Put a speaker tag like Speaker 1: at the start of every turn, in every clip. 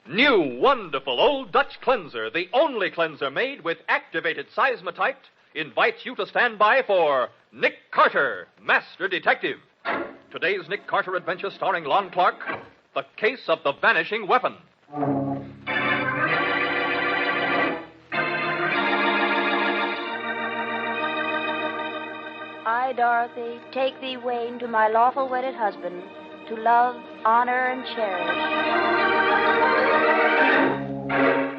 Speaker 1: New wonderful Old Dutch Cleanser, the only cleanser made with activated seismotite, invites you to stand by for Nick Carter, Master Detective. Today's Nick Carter adventure starring Lon Clark, The Case of the Vanishing Weapon.
Speaker 2: I, Dorothy, take thee, Wayne, to my lawful wedded husband, to love, honor, and cherish.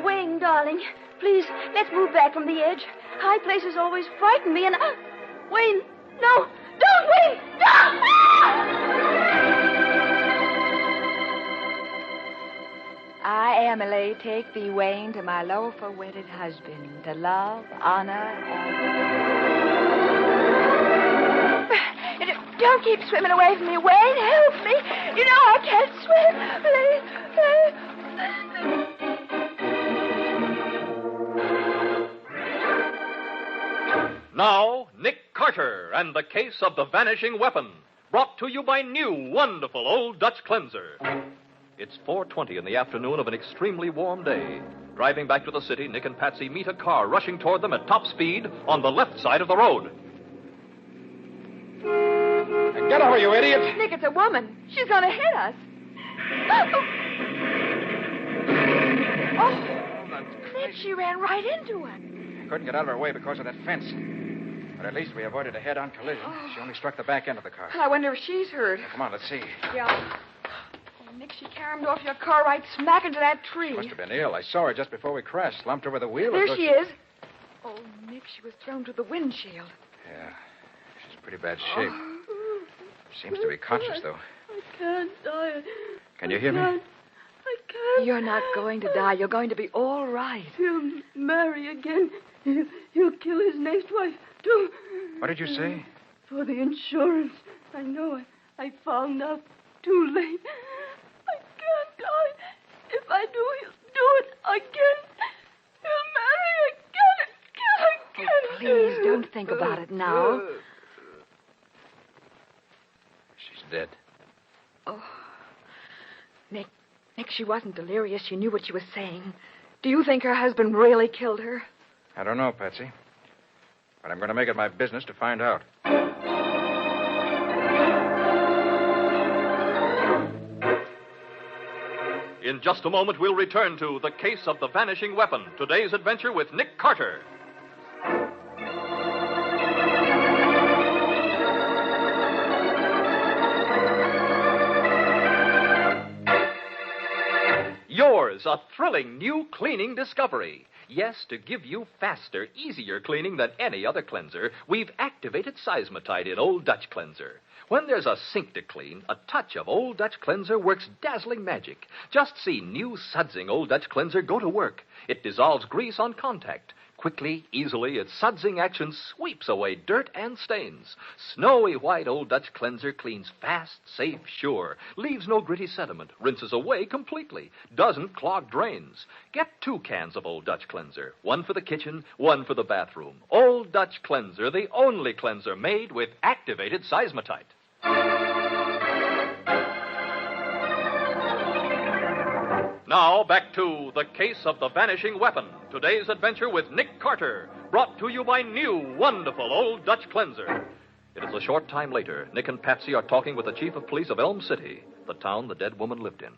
Speaker 2: Wayne, darling, please, let's move back from the edge. High places always frighten me, and... Wayne, no! Don't, Wayne! Don't!
Speaker 3: I, Emily, take thee, Wayne, to my lawful wedded husband, to love, honor, and...
Speaker 2: Don't keep swimming away from me, Wayne. Help me. You know I can't swim.
Speaker 1: Now, Nick Carter and The Case of the Vanishing Weapon, brought to you by new wonderful Old Dutch Cleanser. It's 4:20 in the afternoon of an extremely warm day. Driving back to the city, Nick and Patsy meet a car rushing toward them at top speed on the left side of the road.
Speaker 4: Get over, you idiot!
Speaker 3: Nick, it's a woman. She's going to hit us. Oh, Nick, she ran right into us.
Speaker 4: Couldn't get out of her way because of that fence. But at least we avoided a head-on collision. She only struck the back end of the car.
Speaker 3: I wonder if she's hurt.
Speaker 4: Come on, let's see.
Speaker 3: Yeah. Oh, Nick, she caromed off your car right smack into that tree.
Speaker 4: She must have been ill. I saw her just before we crashed. Slumped over the wheel.
Speaker 3: There she is. Oh, Nick, she was thrown to the windshield.
Speaker 4: Yeah. She's in pretty bad shape. Seems to be conscious, though.
Speaker 2: I can't die.
Speaker 4: Can you hear me?
Speaker 2: I can't.
Speaker 3: You're not going to die. You're going to be all right.
Speaker 2: He'll marry again. He'll kill his next wife, too.
Speaker 4: What did you say?
Speaker 2: For the insurance. I know. I found out too late. I can't die. If I do, he'll do it again. He'll marry again.
Speaker 3: Oh, please, don't think about it now.
Speaker 4: Dead.
Speaker 3: Oh. Nick, she wasn't delirious. She knew what she was saying. Do you think her husband really killed her?
Speaker 4: I don't know, Patsy. But I'm going to make it my business to find out.
Speaker 1: In just a moment, we'll return to The Case of the Vanishing Weapon, today's adventure with Nick Carter. Yours, a thrilling new cleaning discovery. Yes, to give you faster, easier cleaning than any other cleanser, we've activated seismotite in Old Dutch Cleanser. When there's a sink to clean, a touch of Old Dutch Cleanser works dazzling magic. Just see new sudsing Old Dutch Cleanser go to work. It dissolves grease on contact. Quickly, easily, its sudsing action sweeps away dirt and stains. Snowy white Old Dutch Cleanser cleans fast, safe, sure, leaves no gritty sediment, rinses away completely, doesn't clog drains. Get 2 cans of Old Dutch Cleanser, one for the kitchen, one for the bathroom. Old Dutch Cleanser, the only cleanser made with activated seismotite. Now, back to The Case of the Vanishing Weapon, today's adventure with Nick Carter, brought to you by new, wonderful Old Dutch Cleanser. It is a short time later. Nick and Patsy are talking with the chief of police of Elm City, the town the dead woman lived in.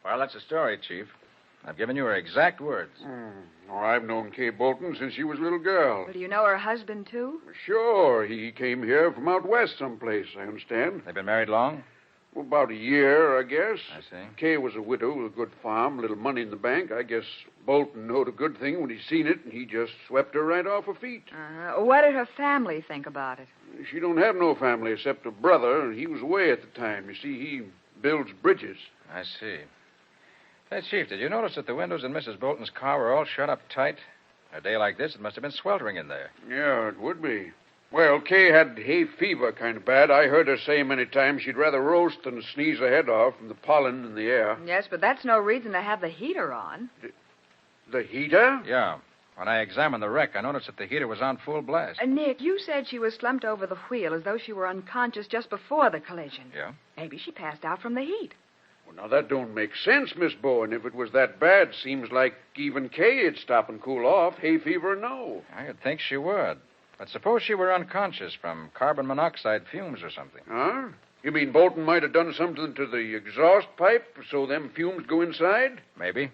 Speaker 4: Well, that's the story, Chief. I've given you her exact words.
Speaker 5: Oh, I've known Kay Bolton since she was a little girl.
Speaker 3: Well, do you know her husband, too?
Speaker 5: Sure, he came here from out west someplace, I understand.
Speaker 4: They've been married long?
Speaker 5: Well, about a year, I guess.
Speaker 4: I see.
Speaker 5: Kay was a widow with a good farm, a little money in the bank. I guess Bolton knowed a good thing when he seen it, and he just swept her right off her feet.
Speaker 3: What did her family think about it?
Speaker 5: She don't have no family except a brother, and he was away at the time. You see, he builds bridges.
Speaker 4: I see. Hey, Chief, did you notice that the windows in Mrs. Bolton's car were all shut up tight? A day like this, it must have been sweltering in there.
Speaker 5: Yeah, it would be. Well, Kay had hay fever kind of bad. I heard her say many times she'd rather roast than sneeze her head off from the pollen in the air.
Speaker 3: Yes, but that's no reason to have the heater on.
Speaker 5: The heater?
Speaker 4: Yeah. When I examined the wreck, I noticed that the heater was on full blast.
Speaker 3: Nick, you said she was slumped over the wheel as though she were unconscious just before the collision.
Speaker 4: Yeah?
Speaker 3: Maybe she passed out from the heat.
Speaker 5: Now, that don't make sense, Miss Bowen. If it was that bad, seems like even Kay'd stop and cool off. Hay fever, no.
Speaker 4: I'd think she would. But suppose she were unconscious from carbon monoxide fumes or something.
Speaker 5: Huh? You mean Bolton might have done something to the exhaust pipe so them fumes go inside?
Speaker 4: Maybe.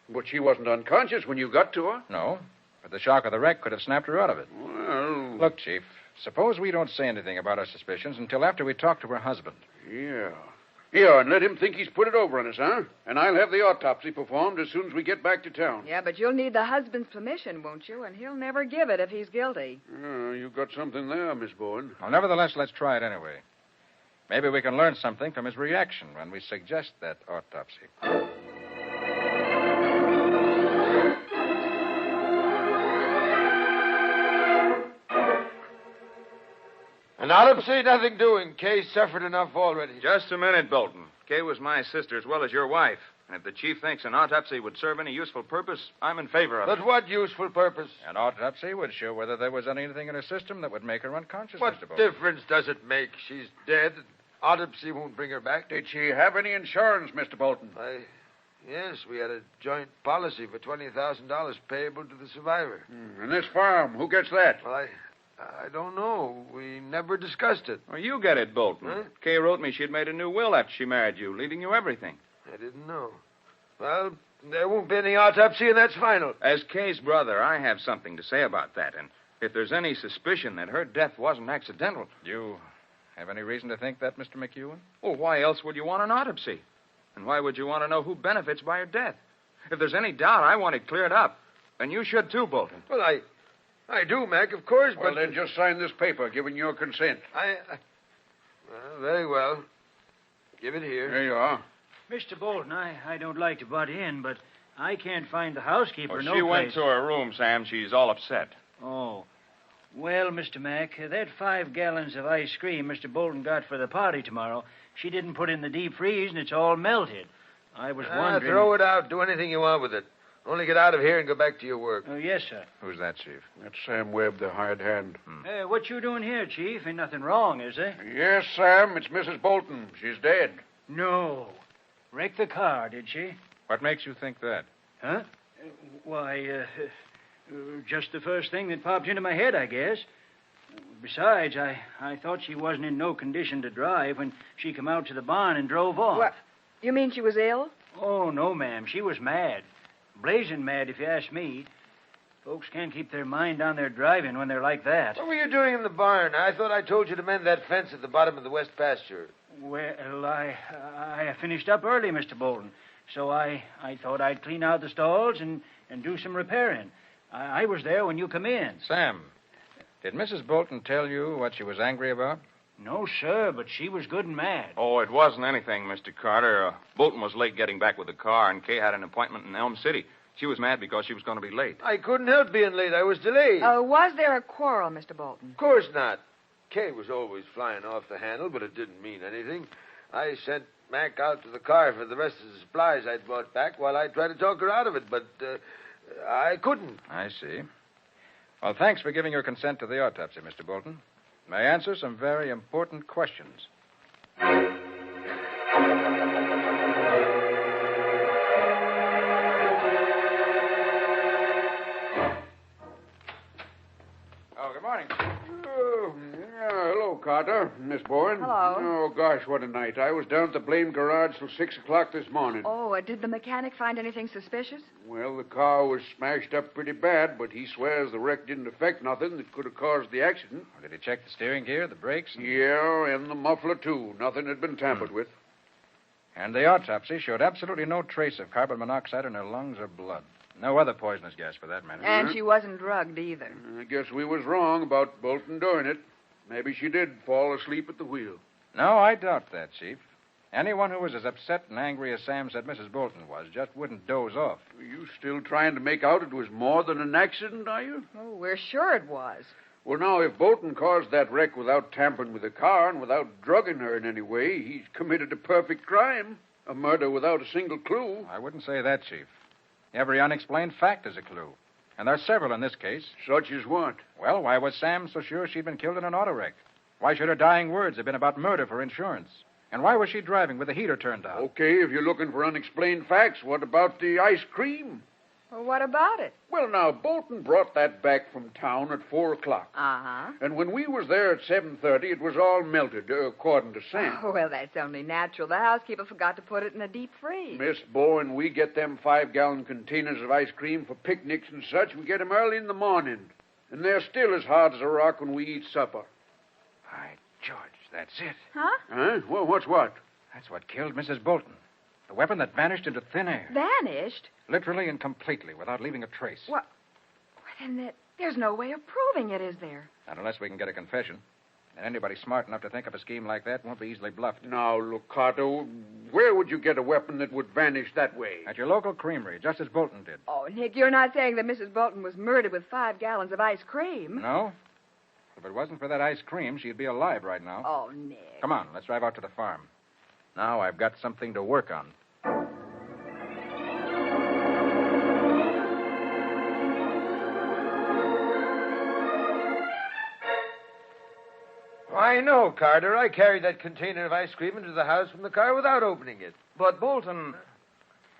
Speaker 5: But she wasn't unconscious when you got to her.
Speaker 4: No. But the shock of the wreck could have snapped her out of it.
Speaker 5: Well...
Speaker 4: Look, Chief, suppose we don't say anything about our suspicions until after we talk to her husband.
Speaker 5: Yeah. Yeah, and let him think he's put it over on us, huh? And I'll have the autopsy performed as soon as we get back to town.
Speaker 3: Yeah, but you'll need the husband's permission, won't you? And he'll never give it if he's guilty.
Speaker 5: You got something there, Miss Bowen.
Speaker 4: Well, nevertheless, let's try it anyway. Maybe we can learn something from his reaction when we suggest that autopsy.
Speaker 6: An autopsy, nothing doing. Kay suffered enough already.
Speaker 7: Just a minute, Bolton. Kay was my sister as well as your wife. And if the chief thinks an autopsy would serve any useful purpose, I'm in favor of it.
Speaker 6: But what useful purpose?
Speaker 4: An autopsy would show whether there was anything in her system that would make her unconscious,
Speaker 6: What
Speaker 4: Mr. Bolton.
Speaker 6: difference does it make? She's dead. Autopsy won't bring her back.
Speaker 5: Did she have any insurance, Mr. Bolton?
Speaker 6: Yes, we had a joint policy for $20,000 payable to the survivor.
Speaker 5: And this farm, who gets that?
Speaker 6: Well, I don't know. We never discussed it.
Speaker 7: Well, you get it, Bolton.
Speaker 6: Huh?
Speaker 7: Kay wrote me she'd made a new will after she married you, leaving you everything.
Speaker 6: I didn't know. Well, there won't be any autopsy, and that's final.
Speaker 7: As Kay's brother, I have something to say about that. And if there's any suspicion that her death wasn't accidental...
Speaker 4: You have any reason to think that, Mr. McEwen?
Speaker 7: Well, why else would you want an autopsy? And why would you want to know who benefits by her death? If there's any doubt, I want it cleared up. And you should too, Bolton.
Speaker 6: Well, I do, Mac, of course,
Speaker 5: Well,
Speaker 6: but...
Speaker 5: then just sign this paper giving your consent.
Speaker 6: Well, very well. Give it here.
Speaker 5: There you are.
Speaker 8: Mr. Bolton, I don't like to butt in, but I can't find the housekeeper.
Speaker 7: She went to her room, Sam. She's all upset.
Speaker 8: Oh. Well, Mr. Mack, that 5 gallons of ice cream Mr. Bolton got for the party tomorrow, she didn't put in the deep freeze, and it's all melted. I was wondering...
Speaker 6: Throw it out. Do anything you want with it. Only get out of here and go back to your work.
Speaker 8: Oh, yes, sir.
Speaker 4: Who's that, Chief?
Speaker 5: That's Sam Webb, the hired hand.
Speaker 8: What you doing here, Chief? Ain't nothing wrong, is there?
Speaker 5: Yes, Sam, it's Mrs. Bolton. She's dead.
Speaker 8: No. Wrecked the car, did she?
Speaker 4: What makes you think that?
Speaker 8: Huh? Why, just the first thing that popped into my head, I guess. Besides, I thought she wasn't in no condition to drive when she come out to the barn and drove off.
Speaker 3: What? You mean she was ill?
Speaker 8: Oh, no, ma'am. She was mad. Blazing mad, if you ask me. Folks can't keep their mind on their driving when they're like that.
Speaker 6: What were you doing in the barn? I thought I told you to mend that fence at the bottom of the west pasture.
Speaker 8: Well, I finished up early, Mr. Bolton. So I thought I'd clean out the stalls and do some repairing. I was there when you come in.
Speaker 4: Sam, did Mrs. Bolton tell you what she was angry about?
Speaker 8: No, sir, but she was good and mad.
Speaker 7: Oh, it wasn't anything, Mr. Carter. Bolton was late getting back with the car, and Kay had an appointment in Elm City. She was mad because she was going to be late.
Speaker 6: I couldn't help being late. I was delayed.
Speaker 3: Was there a quarrel, Mr. Bolton?
Speaker 6: Of course not. Kay was always flying off the handle, but it didn't mean anything. I sent Mac out to the car for the rest of the supplies I'd brought back while I tried to talk her out of it, but I couldn't.
Speaker 4: I see. Well, thanks for giving your consent to the autopsy, Mr. Bolton. May I answer some very important questions? Oh, good morning.
Speaker 5: Hello, Carter. Miss Bowen.
Speaker 3: Hello.
Speaker 5: Oh, gosh, what a night. I was down at the blamed garage till 6 o'clock this morning.
Speaker 3: Oh, did the mechanic find anything suspicious?
Speaker 5: Well, the car was smashed up pretty bad, but he swears the wreck didn't affect nothing that could have caused the accident.
Speaker 4: Did he check the steering gear, the brakes?
Speaker 5: Yeah, and the muffler, too. Nothing had been tampered with.
Speaker 4: And the autopsy showed absolutely no trace of carbon monoxide in her lungs or blood. No other poisonous gas, for that matter.
Speaker 3: And she wasn't drugged either.
Speaker 5: I guess we was wrong about Bolton doing it. Maybe she did fall asleep at the wheel.
Speaker 4: No, I doubt that, Chief. Anyone who was as upset and angry as Sam said Mrs. Bolton was just wouldn't doze off.
Speaker 5: Are you still trying to make out it was more than an accident, are you?
Speaker 3: Oh, we're sure it was.
Speaker 5: Well, now, if Bolton caused that wreck without tampering with the car and without drugging her in any way, he's committed a perfect crime. A murder without a single clue.
Speaker 4: I wouldn't say that, Chief. Every unexplained fact is a clue. And there are several in this case.
Speaker 5: Such as what?
Speaker 4: Well, why was Sam so sure she'd been killed in an auto wreck? Why should her dying words have been about murder for insurance? And why was she driving with the heater turned on?
Speaker 5: Okay, if you're looking for unexplained facts, what about the ice cream?
Speaker 3: Well, what about it?
Speaker 5: Well, now, Bolton brought that back from town at 4 o'clock.
Speaker 3: Uh-huh.
Speaker 5: And when we was there at 7:30, it was all melted, according to Sam.
Speaker 3: Oh, well, that's only natural. The housekeeper forgot to put it in a deep freeze.
Speaker 5: Miss Bowen, we get them 5-gallon containers of ice cream for picnics and such. We get 'em early in the morning. And they're still as hard as a rock when we eat supper.
Speaker 4: By George, that's it.
Speaker 3: Huh?
Speaker 5: Huh? Well, what's what?
Speaker 4: That's what killed Mrs. Bolton. The weapon that vanished into thin air.
Speaker 3: Vanished?
Speaker 4: Literally and completely, without leaving a trace.
Speaker 3: What? Then there's no way of proving it, is there?
Speaker 4: Not unless we can get a confession. And anybody smart enough to think up a scheme like that won't be easily bluffed.
Speaker 5: Now, look, Carter, where would you get a weapon that would vanish that way?
Speaker 4: At your local creamery, just as Bolton did.
Speaker 3: Oh, Nick, you're not saying that Mrs. Bolton was murdered with 5 gallons of ice cream?
Speaker 4: No? If it wasn't for that ice cream, she'd be alive right now.
Speaker 3: Oh, Nick.
Speaker 4: Come on, let's drive out to the farm. Now I've got something to work on.
Speaker 6: Why, no, Carter. I carried that container of ice cream into the house from the car without opening it.
Speaker 7: But Bolton...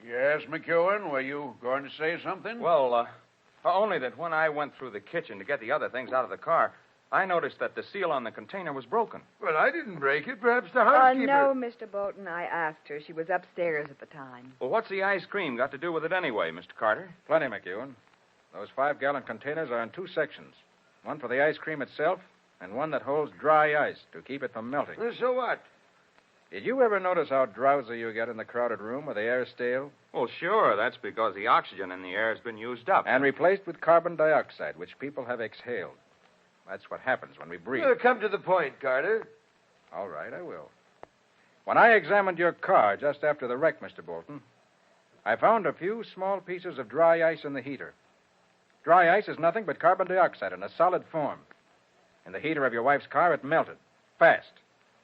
Speaker 5: Yes, McEwen, were you going to say something?
Speaker 7: Well, only that when I went through the kitchen to get the other things out of the car, I noticed that the seal on the container was broken.
Speaker 6: Well, I didn't break it. Perhaps the housekeeper...
Speaker 3: No, Mr. Bolton. I asked her. She was upstairs at the time.
Speaker 7: Well, what's the ice cream got to do with it anyway, Mr. Carter?
Speaker 4: Plenty, McEwen. Those 5-gallon containers are in 2 sections. One for the ice cream itself, and one that holds dry ice to keep it from melting.
Speaker 6: So what?
Speaker 4: Did you ever notice how drowsy you get in the crowded room where the air's stale?
Speaker 7: Well, sure. That's because the oxygen in the air has been used up.
Speaker 4: And replaced with carbon dioxide, which people have exhaled. That's what happens when we breathe.
Speaker 6: Come to the point, Carter.
Speaker 4: All right, I will. When I examined your car just after the wreck, Mr. Bolton, I found a few small pieces of dry ice in the heater. Dry ice is nothing but carbon dioxide in a solid form. In the heater of your wife's car, it melted, fast,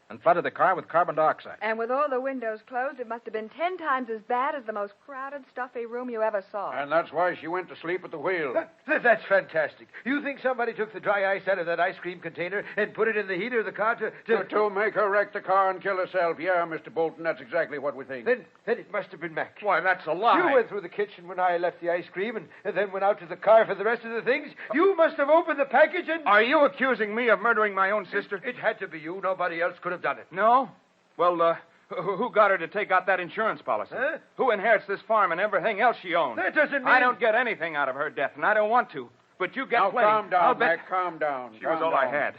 Speaker 4: and flooded the car with carbon dioxide.
Speaker 3: And with all the windows closed, it must have been 10 times as bad as the most crowded, stuffy room you ever saw.
Speaker 5: And that's why she went to sleep at the wheel.
Speaker 6: That's fantastic. You think somebody took the dry ice out of that ice cream container and put it in the heater of the car
Speaker 5: To make her wreck the car and kill herself. Yeah, Mr. Bolton, that's exactly what we think.
Speaker 6: Then it must have been Mac.
Speaker 7: Why, that's a lie.
Speaker 6: You went through the kitchen when I left the ice cream and then went out to the car for the rest of the things. You must have opened the package and...
Speaker 7: Are you accusing me of murdering my own sister?
Speaker 6: It had to be you. Nobody else could have done it.
Speaker 7: No? Well, who got her to take out that insurance policy?
Speaker 6: Huh?
Speaker 7: Who inherits this farm and everything else she owns?
Speaker 6: That doesn't mean...
Speaker 7: I don't get anything out of her death, and I don't want to. But you get
Speaker 5: Now,
Speaker 7: plenty.
Speaker 5: calm down,
Speaker 7: I'll bet...
Speaker 5: Mac, calm down.
Speaker 7: She was all I had.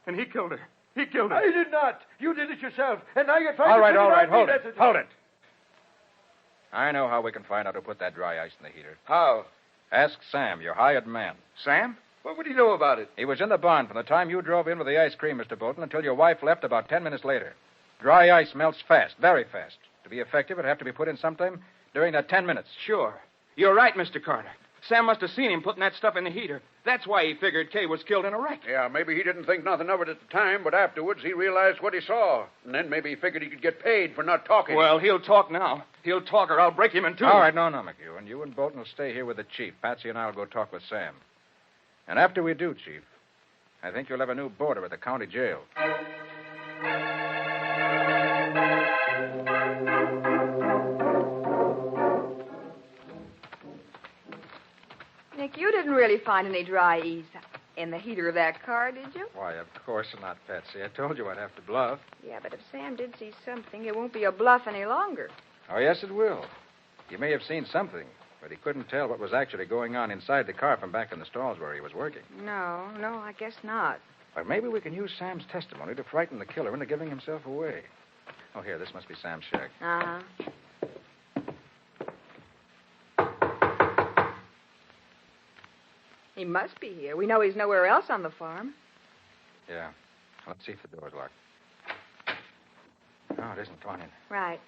Speaker 7: And he killed her. He killed her.
Speaker 6: I did not. You did it yourself. And now you're trying
Speaker 4: All
Speaker 6: to...
Speaker 4: right, hold it. Hold it. I know how we can find out who put that dry ice in the heater.
Speaker 6: How?
Speaker 4: Ask Sam, your hired man.
Speaker 7: Sam?
Speaker 6: What would he know about it?
Speaker 4: He was in the barn from the time you drove in with the ice cream, Mr. Bolton, until your wife left about 10 minutes later. Dry ice melts fast, very fast. To be effective, it'd have to be put in sometime during that 10 minutes.
Speaker 7: Sure. You're right, Mr. Carter. Sam must have seen him putting that stuff in the heater. That's why he figured Kay was killed in a wreck.
Speaker 5: Yeah, maybe he didn't think nothing of it at the time, but afterwards he realized what he saw. And then maybe he figured he could get paid for not talking.
Speaker 7: Well, he'll talk now. He'll talk or I'll break him in two.
Speaker 4: All right, no, McEwen. You and Bolton will stay here with the chief. Patsy and I'll go talk with Sam. And after we do, Chief, I think you'll have a new boarder at the county jail.
Speaker 3: Nick, you didn't really find any dry ice in the heater of that car, did you?
Speaker 4: Why, of course not, Patsy. I told you I'd have to bluff.
Speaker 3: Yeah, but if Sam did see something, it won't be a bluff any longer.
Speaker 4: Oh, yes, it will. He may have seen something, but he couldn't tell what was actually going on inside the car from back in the stalls where he was working.
Speaker 3: No, I guess not.
Speaker 4: Or maybe we can use Sam's testimony to frighten the killer into giving himself away. Oh, here, this must be Sam's shack.
Speaker 3: Uh-huh. He must be here. We know he's nowhere else on the farm.
Speaker 4: Yeah. Let's see if the door's locked. No, it isn't. Come on in.
Speaker 3: Right.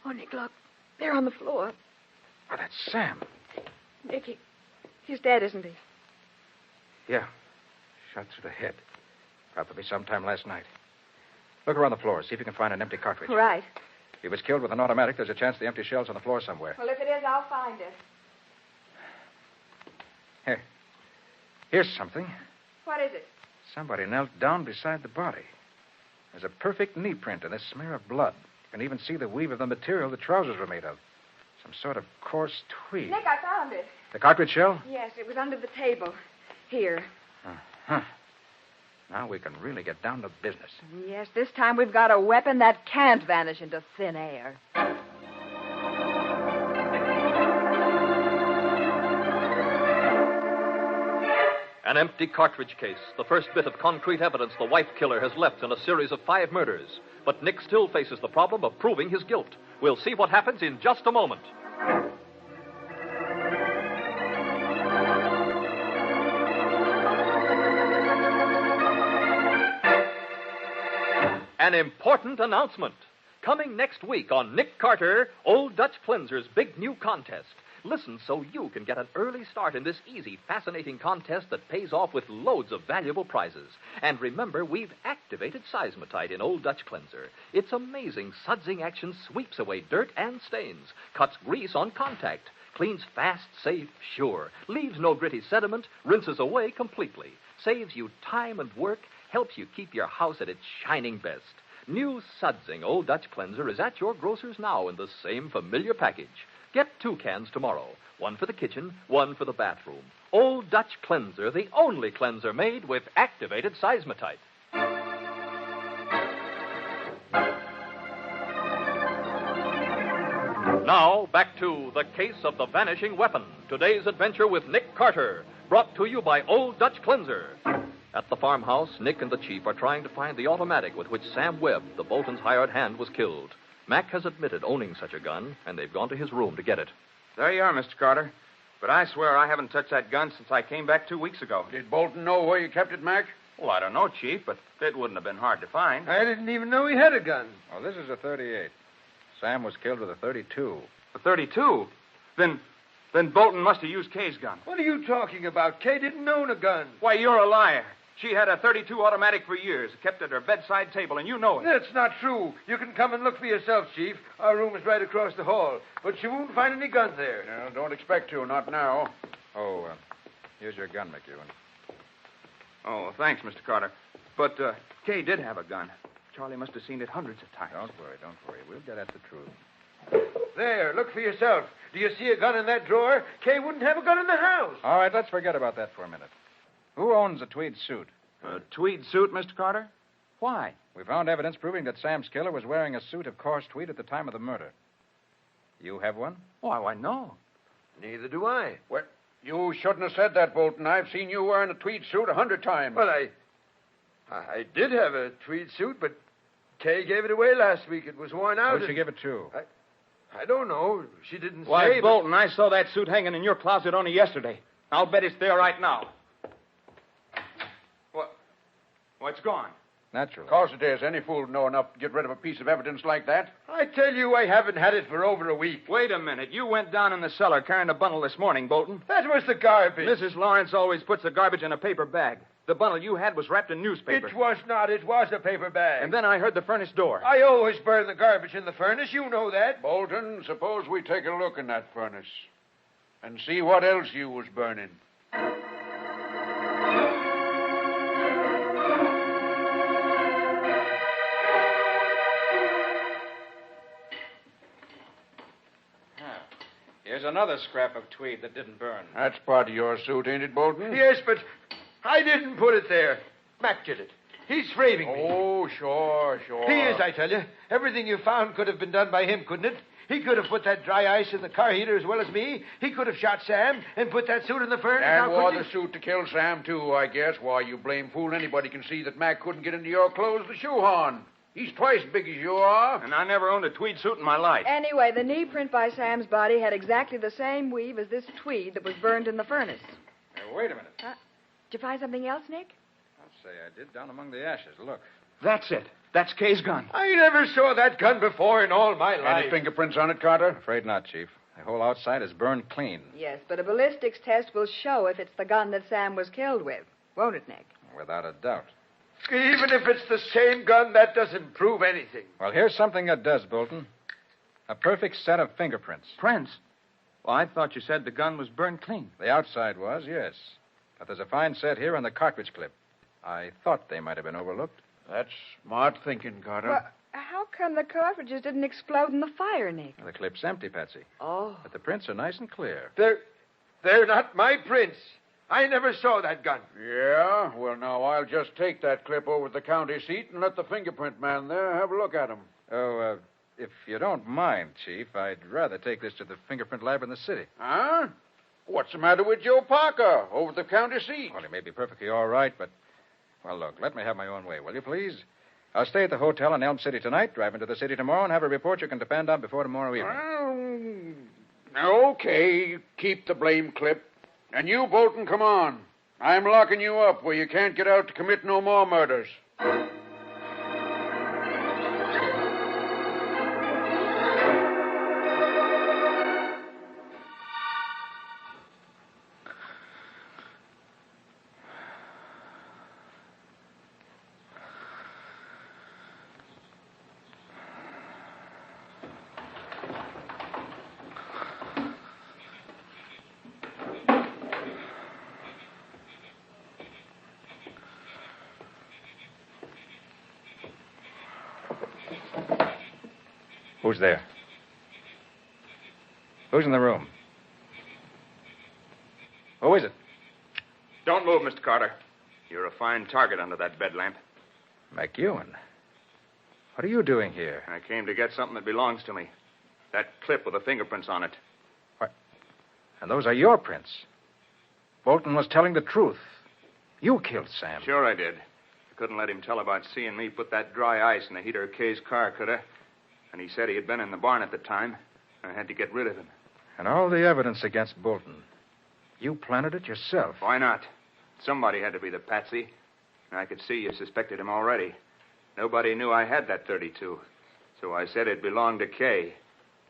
Speaker 3: Oh, Nick, look. They're on the floor.
Speaker 4: Oh, that's Sam.
Speaker 3: Nick, he's dead, isn't he?
Speaker 4: Yeah. Shot through the head. Probably sometime last night. Look around the floor. See if you can find an empty cartridge.
Speaker 3: Right.
Speaker 4: If he was killed with an automatic, there's a chance the empty shell's on the floor somewhere.
Speaker 3: Well, if it is, I'll find it.
Speaker 4: Here. Here's something.
Speaker 3: What is it?
Speaker 4: Somebody knelt down beside the body. There's a perfect knee print and a smear of blood. You can even see the weave of the material the trousers were made of. Some sort of coarse tweed.
Speaker 3: Nick, I found it.
Speaker 4: The cartridge shell?
Speaker 3: Yes, it was under the table. Here.
Speaker 4: Uh-huh. Now we can really get down to business.
Speaker 3: Yes, this time we've got a weapon that can't vanish into thin air.
Speaker 1: An empty cartridge case, the first bit of concrete evidence the wife killer has left in a series of 5 murders. But Nick still faces the problem of proving his guilt. We'll see what happens in just a moment. An important announcement. Coming next week on Nick Carter, Old Dutch Cleanser's big new contest. Listen so you can get an early start in this easy, fascinating contest that pays off with loads of valuable prizes. And remember, we've activated Seismotite in Old Dutch Cleanser. Its amazing sudsing action sweeps away dirt and stains, cuts grease on contact, cleans fast, safe, sure, leaves no gritty sediment, rinses away completely, saves you time and work, helps you keep your house at its shining best. New sudsing Old Dutch Cleanser is at your grocer's now in the same familiar package. Get 2 cans tomorrow. 1 for the kitchen, 1 for the bathroom. Old Dutch Cleanser, the only cleanser made with activated Seismotite. Now, back to The Case of the Vanishing Weapon. Today's adventure with Nick Carter, brought to you by Old Dutch Cleanser. At the farmhouse, Nick and the chief are trying to find the automatic with which Sam Webb, the Bolton's hired hand, was killed. Mac has admitted owning such a gun, and they've gone to his room to get it.
Speaker 7: There you are, Mr. Carter. But I swear I haven't touched that gun since I came back 2 weeks ago.
Speaker 5: Did Bolton know where you kept it, Mac?
Speaker 7: Well, I don't know, Chief, but it wouldn't have been hard to find.
Speaker 6: I didn't even know he had a gun.
Speaker 4: Well, this is a 38. Sam was killed with a 32.
Speaker 7: A 32? Then Bolton must have used Kay's gun.
Speaker 6: What are you talking about? Kay didn't own a gun.
Speaker 7: Why, you're a liar. She had a 32 automatic for years, kept at her bedside table, and you know it.
Speaker 6: That's not true. You can come and look for yourself, Chief. Our room is right across the hall. But you won't find any gun there.
Speaker 5: No, don't expect to, not now.
Speaker 4: Oh, here's your gun, McEwen.
Speaker 7: Oh, thanks, Mr. Carter. But Kay did have a gun. Charlie must have seen it hundreds of times.
Speaker 4: Don't worry. We'll get at the truth.
Speaker 6: There, look for yourself. Do you see a gun in that drawer? Kay wouldn't have a gun in the house.
Speaker 4: All right, let's forget about that for a minute. Who owns a tweed suit?
Speaker 7: A tweed suit, Mr. Carter? Why?
Speaker 4: We found evidence proving that Sam's killer was wearing a suit of coarse tweed at the time of the murder. You have one?
Speaker 7: Why, no.
Speaker 6: Neither do I.
Speaker 5: Well, you shouldn't have said that, Bolton. I've seen you wearing a tweed suit 100 times.
Speaker 6: Well, I did have a tweed suit, but Kay gave it away last week. It was worn out.
Speaker 4: Who did she give it to?
Speaker 6: I don't know. She didn't say.
Speaker 7: Why, Bolton, I saw that suit hanging in your closet only yesterday. I'll bet it's there right now. Well, it's gone.
Speaker 4: Naturally.
Speaker 5: Of course it is. Any fool would know enough to get rid of a piece of evidence like that.
Speaker 6: I tell you, I haven't had it for over a week.
Speaker 7: Wait a minute. You went down in the cellar carrying a bundle this morning, Bolton.
Speaker 6: That was the garbage.
Speaker 7: Mrs. Lawrence always puts the garbage in a paper bag. The bundle you had was wrapped in newspaper.
Speaker 6: It was not. It was a paper bag.
Speaker 7: And then I heard the furnace door.
Speaker 6: I always burn the garbage in the furnace. You know that.
Speaker 5: Bolton, suppose we take a look in that furnace and see what else you was burning.
Speaker 4: Here's another scrap of tweed that didn't burn.
Speaker 5: That's part of your suit, ain't it, Bolton?
Speaker 6: Yes, but I didn't put it there. Mac did it. He's framing me.
Speaker 5: Oh, sure.
Speaker 6: He is, I tell you. Everything you found could have been done by him, couldn't it? He could have put that dry ice in the car heater as well as me. He could have shot Sam and put that suit in the furnace.
Speaker 5: And wore the suit to kill Sam, too, I guess. Why, you blame fool. Anybody can see that Mac couldn't get into your clothes to shoehorn. He's twice as big as you are.
Speaker 7: And I never owned a tweed suit in my life.
Speaker 3: Anyway, the knee print by Sam's body had exactly the same weave as this tweed that was burned in the furnace.
Speaker 4: Hey, wait a minute.
Speaker 3: Did you find something else, Nick?
Speaker 4: I'll say I did, down among the ashes. Look.
Speaker 7: That's it. That's Kay's gun.
Speaker 6: I never saw that gun before in all my life.
Speaker 5: Any fingerprints on it, Carter?
Speaker 4: Afraid not, Chief. The whole outside is burned clean.
Speaker 3: Yes, but a ballistics test will show if it's the gun that Sam was killed with. Won't it, Nick?
Speaker 4: Without a doubt.
Speaker 6: Even if it's the same gun, that doesn't prove anything.
Speaker 4: Well, here's something that does, Bolton. A perfect set of fingerprints.
Speaker 7: Prints? Well, I thought you said the gun was burned clean.
Speaker 4: The outside was, yes. But there's a fine set here on the cartridge clip. I thought they might have been overlooked.
Speaker 5: That's smart thinking, Carter.
Speaker 3: Well, how come the cartridges didn't explode in the fire, Nick?
Speaker 4: The clip's empty, Patsy.
Speaker 3: Oh.
Speaker 4: But the prints are nice and clear.
Speaker 6: They're not my prints. I never saw that gun.
Speaker 5: Yeah? Well, now, I'll just take that clip over to the county seat and let the fingerprint man there have a look at him.
Speaker 4: Oh, if you don't mind, Chief, I'd rather take this to the fingerprint lab in the city.
Speaker 5: Huh? What's the matter with Joe Parker over at the county seat?
Speaker 4: Well, he may be perfectly all right, but... Well, look, let me have my own way, will you, please? I'll stay at the hotel in Elm City tonight, drive into the city tomorrow, and have a report you can depend on before tomorrow evening.
Speaker 5: Well, okay, keep the blame clip. And you, Bolton, come on. I'm locking you up where you can't get out to commit no more murders.
Speaker 4: Who's there? Who's in the room? Who is it?
Speaker 7: Don't move, Mr. Carter. You're a fine target under that bed lamp.
Speaker 4: McEwen. What are you doing here?
Speaker 7: I came to get something that belongs to me. That clip with the fingerprints on it.
Speaker 4: What? And those are your prints. Bolton was telling the truth. You killed Sam.
Speaker 7: Sure I did. I couldn't let him tell about seeing me put that dry ice in the heater of Kay's car, could I? And he said he had been in the barn at the time. I had to get rid of him.
Speaker 4: And all the evidence against Bolton. You planted it yourself.
Speaker 7: Why not? Somebody had to be the patsy. And I could see you suspected him already. Nobody knew I had that .32. So I said it belonged to Kay.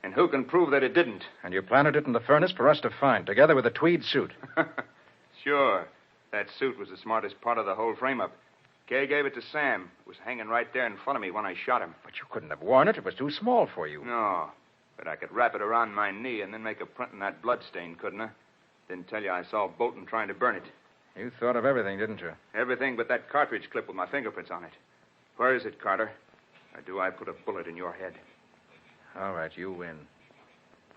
Speaker 7: And who can prove that it didn't?
Speaker 4: And you planted it in the furnace for us to find, together with a tweed suit.
Speaker 7: Sure. That suit was the smartest part of the whole frame-up. Kay gave it to Sam. It was hanging right there in front of me when I shot him.
Speaker 4: But you couldn't have worn it. It was too small for you.
Speaker 7: No. But I could wrap it around my knee and then make a print in that blood stain, couldn't I? Didn't tell you I saw Bolton trying to burn it.
Speaker 4: You thought of everything, didn't you?
Speaker 7: Everything but that cartridge clip with my fingerprints on it. Where is it, Carter? Or do I put a bullet in your head?
Speaker 4: All right, you win.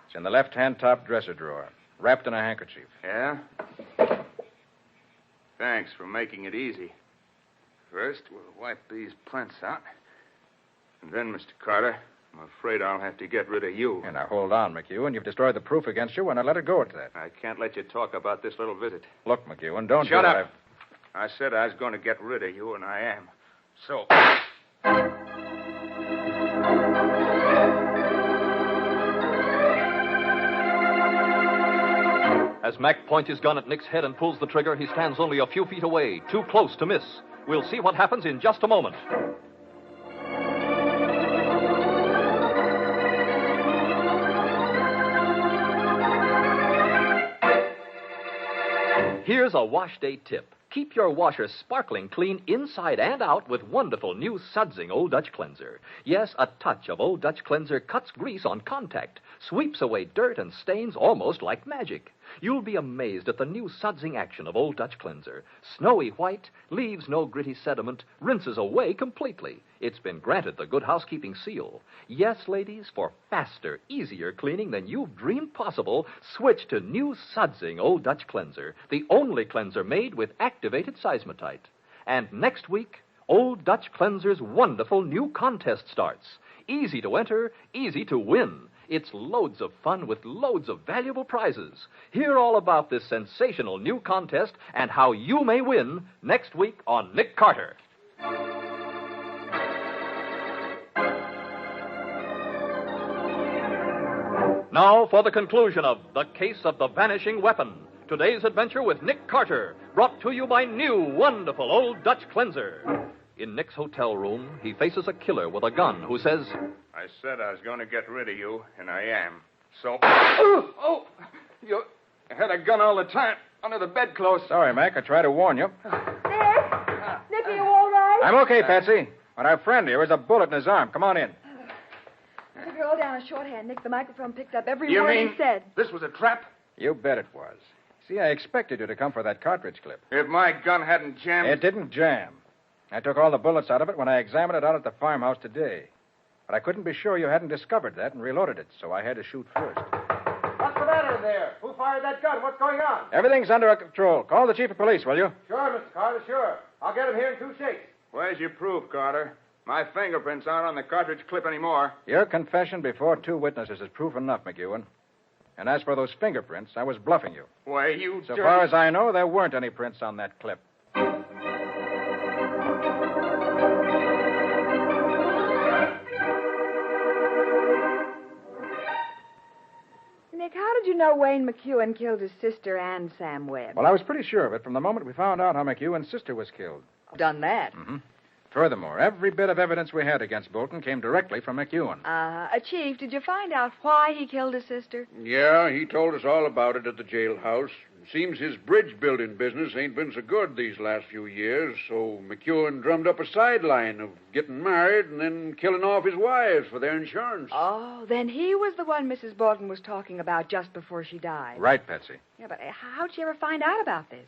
Speaker 4: It's in the left-hand top dresser drawer, wrapped in a handkerchief.
Speaker 7: Yeah? Thanks for making it easy. First, we'll wipe these prints out. And then, Mr. Carter, I'm afraid I'll have to get rid of you.
Speaker 4: Now, hold on, McEwen. You've destroyed the proof against you, and I let it go at that.
Speaker 7: I can't let you talk about this little visit.
Speaker 4: Look, McEwen, don't
Speaker 7: Shut
Speaker 4: do
Speaker 7: up.
Speaker 4: that.
Speaker 7: I said I was going to get rid of you, and I am. So...
Speaker 1: As Mac points his gun at Nick's head and pulls the trigger, he stands only a few feet away, too close to miss. We'll see what happens in just a moment. Here's a wash day tip. Keep your washer sparkling clean inside and out with wonderful new Sudsing Old Dutch Cleanser. Yes, a touch of Old Dutch Cleanser cuts grease on contact, sweeps away dirt and stains almost like magic. You'll be amazed at the new sudsing action of Old Dutch Cleanser. Snowy white, leaves no gritty sediment, rinses away completely. It's been granted the Good Housekeeping seal. Yes, ladies, for faster, easier cleaning than you've dreamed possible, switch to new sudsing Old Dutch Cleanser, the only cleanser made with activated seismotite. And next week, Old Dutch Cleanser's wonderful new contest starts. Easy to enter, easy to win. It's loads of fun with loads of valuable prizes. Hear all about this sensational new contest and how you may win next week on Nick Carter. Now for the conclusion of The Case of the Vanishing Weapon. Today's adventure with Nick Carter, brought to you by new wonderful Old Dutch Cleanser. In Nick's hotel room, he faces a killer with a gun who says,
Speaker 7: I said I was going to get rid of you, and I am. So... You had a gun all the time under the bedclothes.
Speaker 4: Sorry, Mac. I tried to warn you.
Speaker 2: Nick? Nick, are you all right?
Speaker 4: I'm okay, Patsy. But our friend here has a bullet in his arm. Come on in.
Speaker 3: The girl down a shorthand, Nick. The microphone picked up every
Speaker 7: You
Speaker 3: word
Speaker 7: mean
Speaker 3: he said.
Speaker 7: this was a trap?
Speaker 4: You bet it was. See, I expected you to come for that cartridge clip.
Speaker 7: If my gun hadn't jammed...
Speaker 4: It didn't jam. I took all the bullets out of it when I examined it out at the farmhouse today. But I couldn't be sure you hadn't discovered that and reloaded it, so I had to shoot first.
Speaker 9: What's the matter in there? Who fired that gun? What's going on?
Speaker 4: Everything's under control. Call the chief of police, will you?
Speaker 9: Sure, Mr. Carter, sure. I'll get him here in 2 shakes.
Speaker 7: Where's your proof, Carter? My fingerprints aren't on the cartridge clip anymore.
Speaker 4: Your confession before 2 witnesses is proof enough, McEwen. And as for those fingerprints, I was bluffing you.
Speaker 7: Why, you
Speaker 4: So far as I know, there weren't any prints on that clip.
Speaker 3: Nick, how did you know Wayne McEwen killed his sister and Sam Webb?
Speaker 4: Well, I was pretty sure of it from the moment we found out how McEwen's sister was killed.
Speaker 3: Done that.
Speaker 4: Mm-hmm. Furthermore, every bit of evidence we had against Bolton came directly from McEwen.
Speaker 3: Chief, did you find out why he killed his sister?
Speaker 5: Yeah, he told us all about it at the jailhouse. Seems his bridge building business ain't been so good these last few years, so McEwen drummed up a sideline of getting married and then killing off his wives for their insurance.
Speaker 3: Oh, then he was the one Mrs. Bolton was talking about just before she died.
Speaker 4: Right, Patsy.
Speaker 3: Yeah, but how'd she ever find out about this?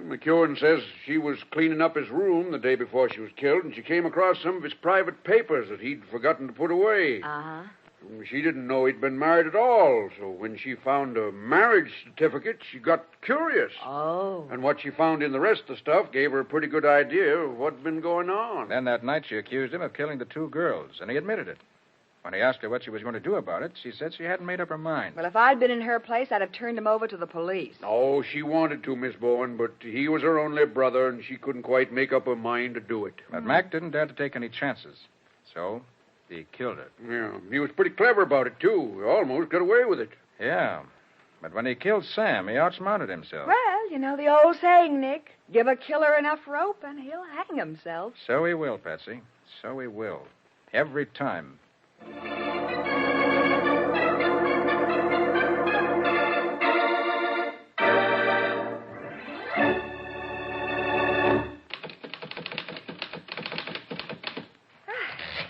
Speaker 5: McEwen says she was cleaning up his room the day before she was killed, and she came across some of his private papers that he'd forgotten to put away.
Speaker 3: Uh-huh.
Speaker 5: She didn't know he'd been married at all, so when she found a marriage certificate, she got curious.
Speaker 3: Oh.
Speaker 5: And what she found in the rest of the stuff gave her a pretty good idea of what'd been going on.
Speaker 4: Then that night she accused him of killing the 2 girls, and he admitted it. When he asked her what she was going to do about it, she said she hadn't made up her mind.
Speaker 3: Well, if I'd been in her place, I'd have turned him over to the police.
Speaker 5: Oh, she wanted to, Miss Bowen, but he was her only brother, and she couldn't quite make up her mind to do it.
Speaker 4: But Mac didn't dare to take any chances, so he killed her.
Speaker 5: Yeah, he was pretty clever about it, too. He almost got away with it.
Speaker 4: Yeah, but when he killed Sam, he outsmarted himself.
Speaker 3: Well, you know the old saying, Nick. Give a killer enough rope and he'll hang himself.
Speaker 4: So he will, Patsy. So he will. Every time.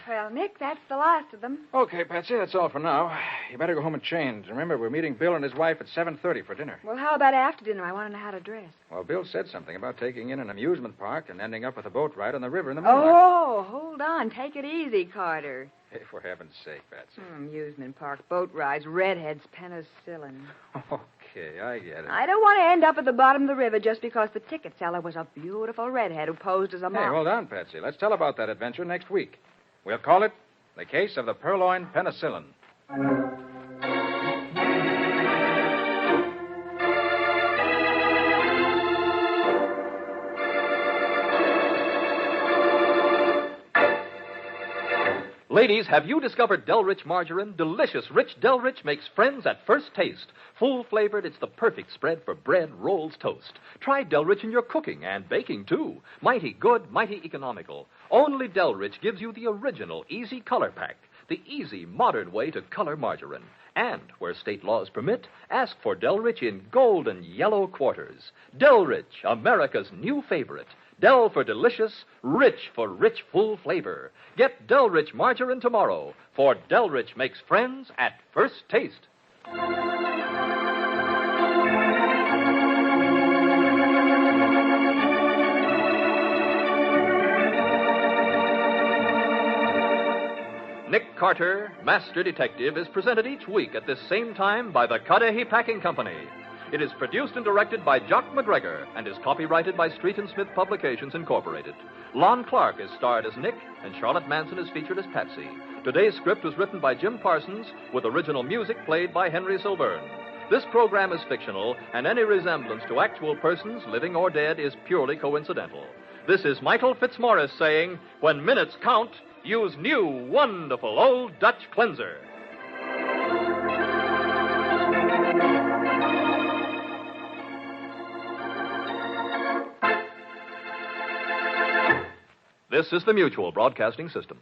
Speaker 3: Well, Nick, that's the last of them.
Speaker 4: Okay, Patsy, that's all for now. You better go home and change. Remember, we're meeting Bill and his wife at 7:30 for dinner.
Speaker 3: Well, how about after dinner? I want to know how to dress.
Speaker 4: Well, Bill said something about taking in an amusement park and ending up with a boat ride on the river in the moonlight.
Speaker 3: Oh, hold on. Take it easy, Carter.
Speaker 4: Hey, for heaven's sake, Patsy.
Speaker 3: Amusement park, boat rides, redheads, penicillin.
Speaker 4: Okay, I get it.
Speaker 3: I don't want to end up at the bottom of the river just because the ticket seller was a beautiful redhead who posed as a model.
Speaker 4: Hey, hold on, Patsy. Let's tell about that adventure next week. We'll call it The Case of the Purloined Penicillin.
Speaker 1: Ladies, have you discovered Delrich margarine? Delicious, rich Delrich makes friends at first taste. Full-flavored, it's the perfect spread for bread, rolls, toast. Try Delrich in your cooking and baking, too. Mighty good, mighty economical. Only Delrich gives you the original easy color pack, the easy, modern way to color margarine. And, where state laws permit, ask for Delrich in gold and yellow quarters. Delrich, America's new favorite. Del for delicious, rich for rich, full flavor. Get Delrich margarine tomorrow, for Delrich makes friends at first taste. Nick Carter, Master Detective, is presented each week at this same time by the Cudahy Packing Company. It is produced and directed by Jock McGregor and is copyrighted by Street and Smith Publications, Incorporated. Lon Clark is starred as Nick, and Charlotte Manson is featured as Patsy. Today's script was written by Jim Parsons, with original music played by Henry Silverne. This program is fictional, and any resemblance to actual persons, living or dead, is purely coincidental. This is Michael Fitzmaurice saying, when minutes count, use new, wonderful Old Dutch Cleanser. This is the Mutual Broadcasting System.